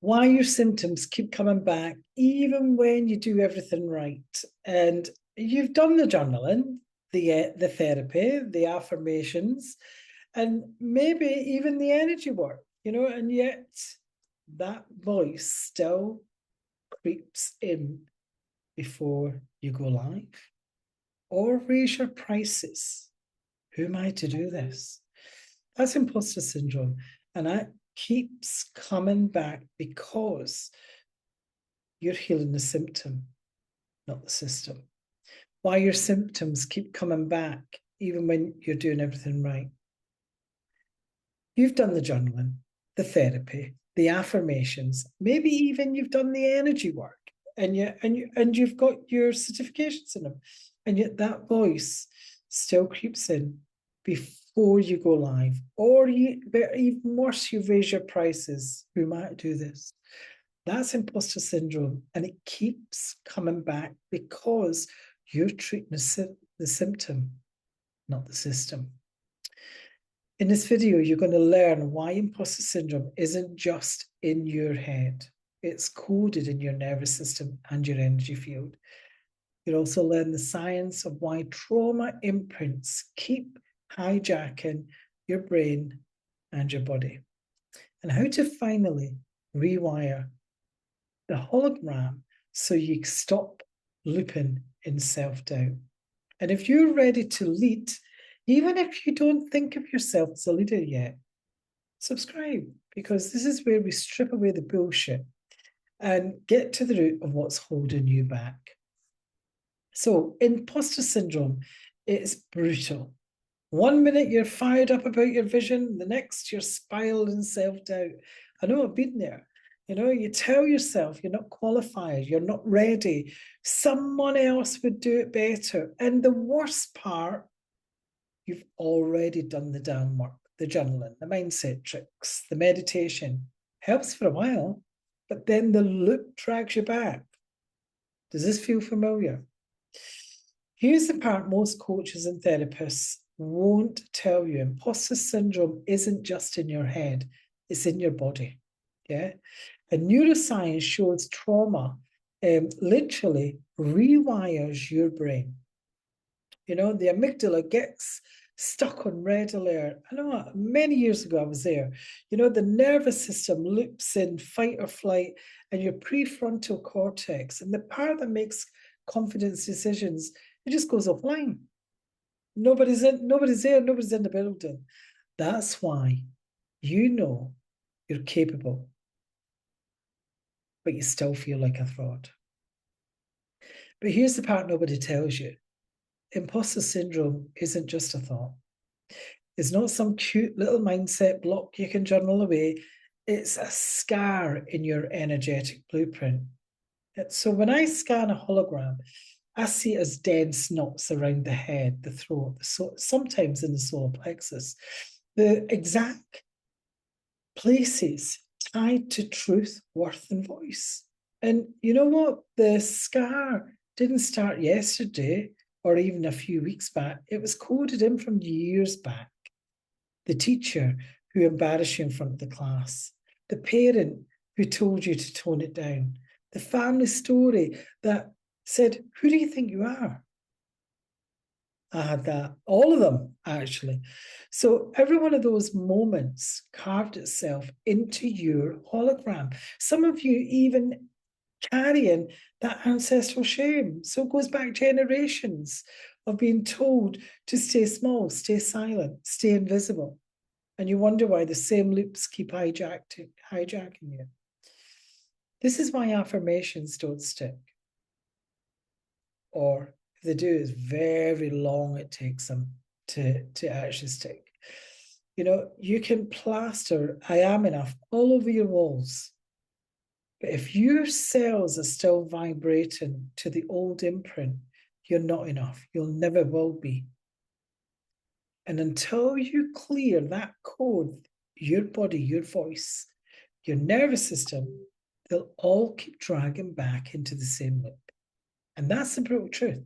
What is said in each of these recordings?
Why your symptoms keep coming back even when you do everything right. And you've done the journaling, the therapy, the affirmations, and maybe even the energy work, and yet that voice still creeps in before you go live. Or raise your prices. Who am I to do this? That's imposter syndrome. And that keeps coming back because you're healing the symptom, not the system. Why your symptoms keep coming back, even when you're doing everything right. You've done the journaling, the therapy, the affirmations, maybe even you've done the energy work, and you've got your certifications in them, and yet that voice still creeps in before you go live, or even worse, you raise your prices. Who might do this? That's imposter syndrome, and it keeps coming back because you're treating the symptom, not the system. In this video, you're going to learn why imposter syndrome isn't just in your head. It's coded in your nervous system and your energy field. You'll also learn the science of why trauma imprints keep hijacking your brain and your body, and how to finally rewire the hologram so you stop looping in self-doubt. And if you're ready to lead, even if you don't think of yourself as a leader yet, subscribe, because this is where we strip away the bullshit and get to the root of what's holding you back. So, imposter syndrome, it's brutal. 1 minute you're fired up about your vision, the next you're spiraling self-doubt. I know I've been there. You tell yourself you're not qualified, you're not ready, someone else would do it better. And the worst part, you've already done the damn work, the journaling, the mindset tricks, the meditation. Helps for a while, but then the loop drags you back. Does this feel familiar? Here's the part most coaches and therapists won't tell you. Imposter syndrome isn't just in your head, it's in your body. Yeah. And neuroscience shows trauma literally rewires your brain. The amygdala gets stuck on red alert. I know many years ago I was there. The nervous system loops in fight or flight, and your prefrontal cortex, and the part that makes confidence decisions, it just goes offline. Nobody's there, nobody's in the building. That's why you're capable, but you still feel like a fraud. But here's the part nobody tells you. Imposter syndrome isn't just a thought. It's not some cute little mindset block you can journal away. It's a scar in your energetic blueprint. So when I scan a hologram, I see it as dense knots around the head, the throat, sometimes in the solar plexus. The exact places tied to truth, worth, and voice. And you know what? The scar didn't start yesterday or even a few weeks back. It was coded in from years back. The teacher who embarrassed you in front of the class, the parent who told you to tone it down, the family story that said, "Who do you think you are?" I had that, all of them, actually. So every one of those moments carved itself into your hologram. Some of you even carrying that ancestral shame. So it goes back generations of being told to stay small, stay silent, stay invisible. And you wonder why the same loops keep hijacking you. This is why affirmations don't stick. Or if they do, it's very long it takes them to actually stick. You can plaster "I am enough" all over your walls. But if your cells are still vibrating to the old imprint, you're not enough. You'll never will be. And until you clear that code, your body, your voice, your nervous system, they'll all keep dragging back into the same loop. And that's the brutal truth.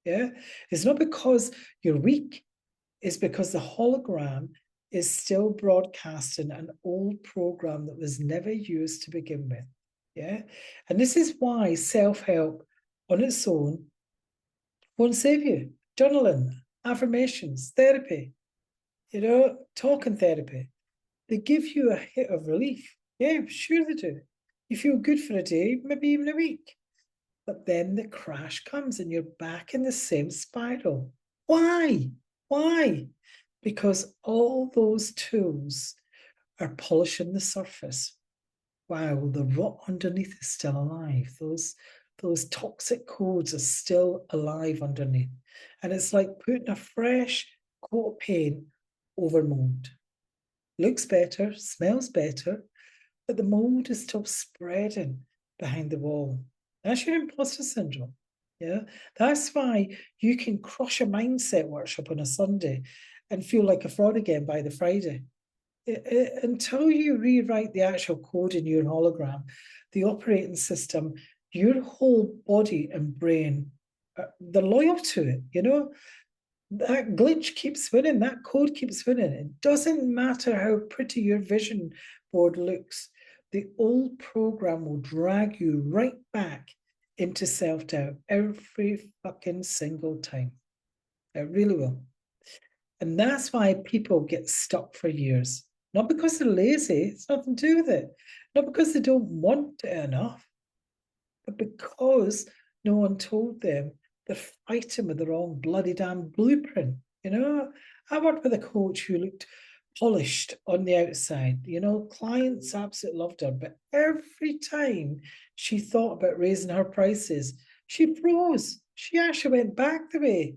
Yeah. It's not because you're weak. It's because the hologram is still broadcasting an old program that was never used to begin with. Yeah. And this is why self-help on its own won't save you. Journaling, affirmations, therapy, talking therapy, they give you a hit of relief. Yeah, sure they do. You feel good for a day, maybe even a week. But then the crash comes and you're back in the same spiral. Why? Why? Because all those tools are polishing the surface. Wow, the rot underneath is still alive. Those toxic codes are still alive underneath. And it's like putting a fresh coat of paint over mold. Looks better, smells better, but the mold is still spreading behind the wall. That's your imposter syndrome. Yeah. That's why you can crush a mindset workshop on a Sunday and feel like a fraud again by the Friday. Until you rewrite the actual code in your hologram, the operating system, your whole body and brain, they're loyal to it, that glitch keeps winning, that code keeps winning. It doesn't matter how pretty your vision board looks. The old program will drag you right back into self-doubt every fucking single time. It really will. And that's why people get stuck for years. Not because they're lazy, it's nothing to do with it. Not because they don't want it enough, but because no one told them they're fighting with the wrong bloody damn blueprint. I worked with a coach who looked polished on the outside. Clients absolutely loved her, but every time she thought about raising her prices, she froze. She actually went back the way.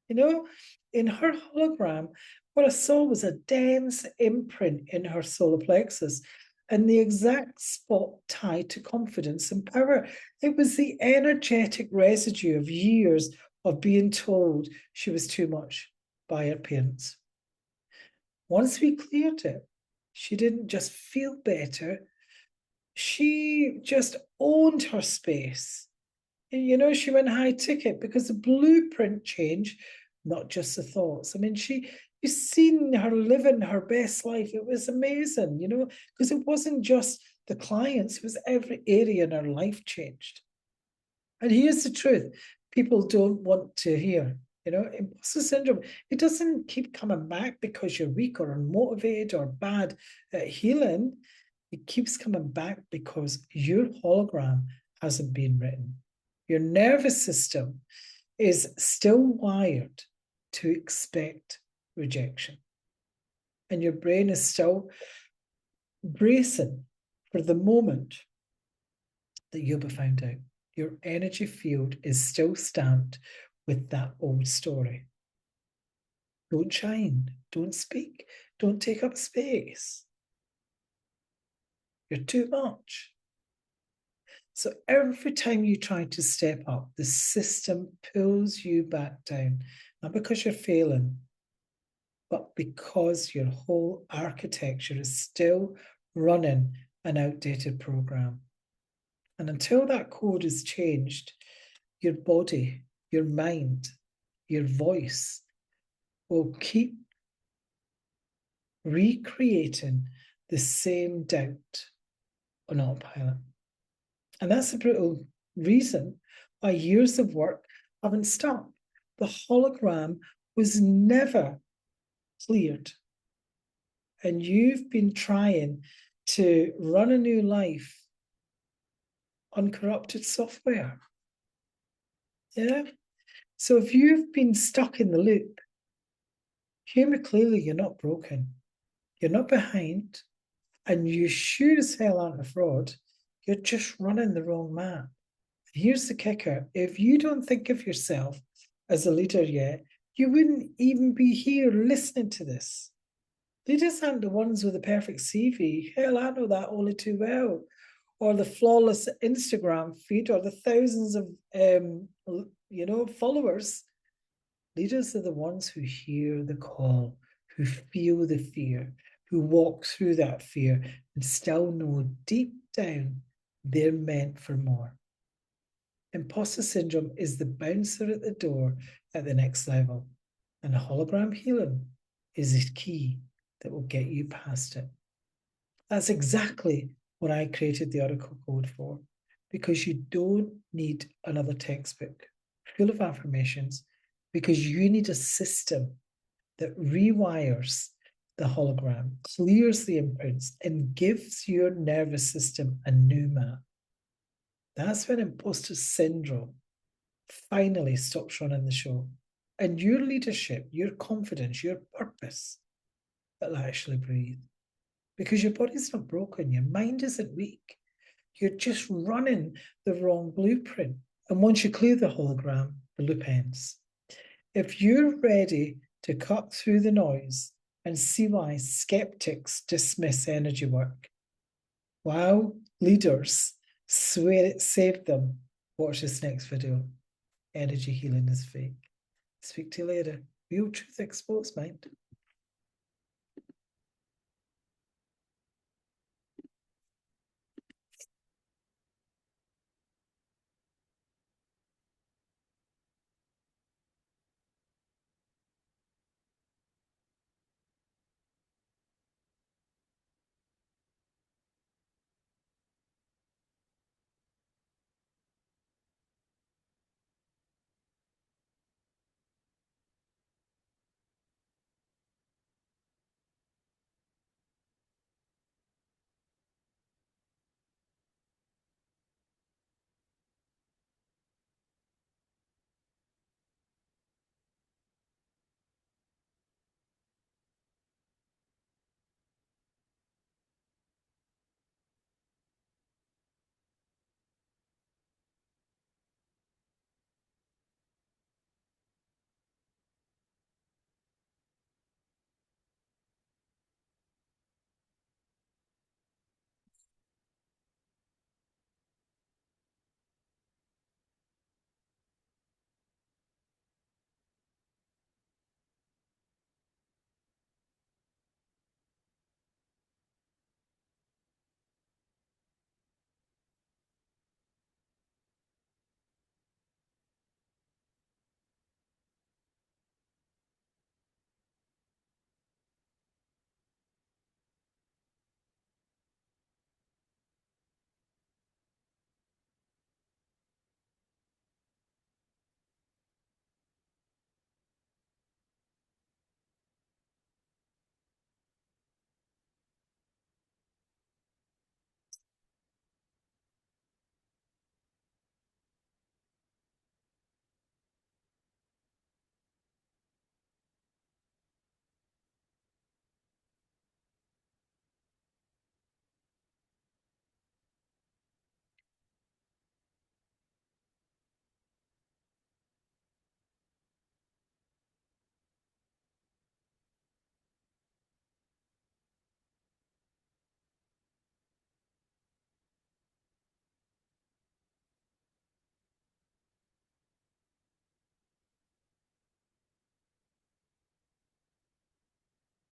In her hologram, what I saw was a dense imprint in her solar plexus and the exact spot tied to confidence and power. It was the energetic residue of years of being told she was too much by her parents. Once we cleared it, she didn't just feel better, she just owned her space. She went high ticket because the blueprint changed, not just the thoughts. I mean, you've seen her living her best life. It was amazing, because it wasn't just the clients, it was every area in her life changed. And here's the truth people don't want to hear. Imposter syndrome, it doesn't keep coming back because you're weak or unmotivated or bad at healing. It keeps coming back because your hologram hasn't been written. Your nervous system is still wired to expect rejection. And your brain is still bracing for the moment that you'll be found out. Your energy field is still stamped with that old story. Don't shine, don't speak, don't take up space. You're too much. So every time you try to step up, the system pulls you back down, not because you're failing, but because your whole architecture is still running an outdated program. And until that code is changed, your body, your mind, your voice will keep recreating the same doubt on autopilot. And that's the brutal reason why years of work haven't stopped. The hologram was never cleared. And you've been trying to run a new life on corrupted software. Yeah. So if you've been stuck in the loop, hear me clearly, you're not broken. You're not behind. And you sure as hell aren't a fraud. You're just running the wrong map. Here's the kicker. If you don't think of yourself as a leader yet, you wouldn't even be here listening to this. Leaders aren't the ones with the perfect CV. Hell, I know that only too well. Or the flawless Instagram feed, or the thousands of followers. Leaders are the ones who hear the call, who feel the fear, who walk through that fear and still know deep down they're meant for more. Imposter syndrome is the bouncer at the door at the next level, and hologram healing is the key that will get you past it. That's exactly what I created the Oracle Code for, because you don't need another textbook full of affirmations, because you need a system that rewires the hologram, clears the imprints, and gives your nervous system a new map. That's when imposter syndrome finally stops running the show. And your leadership, your confidence, your purpose will actually breathe. Because your body's not broken, your mind isn't weak. You're just running the wrong blueprint. And once you clear the hologram, the loop ends. If you're ready to cut through the noise and see why skeptics dismiss energy work, while leaders swear it saved them, watch this next video. Energy healing is fake. Speak to you later. Real truth exposed, mind.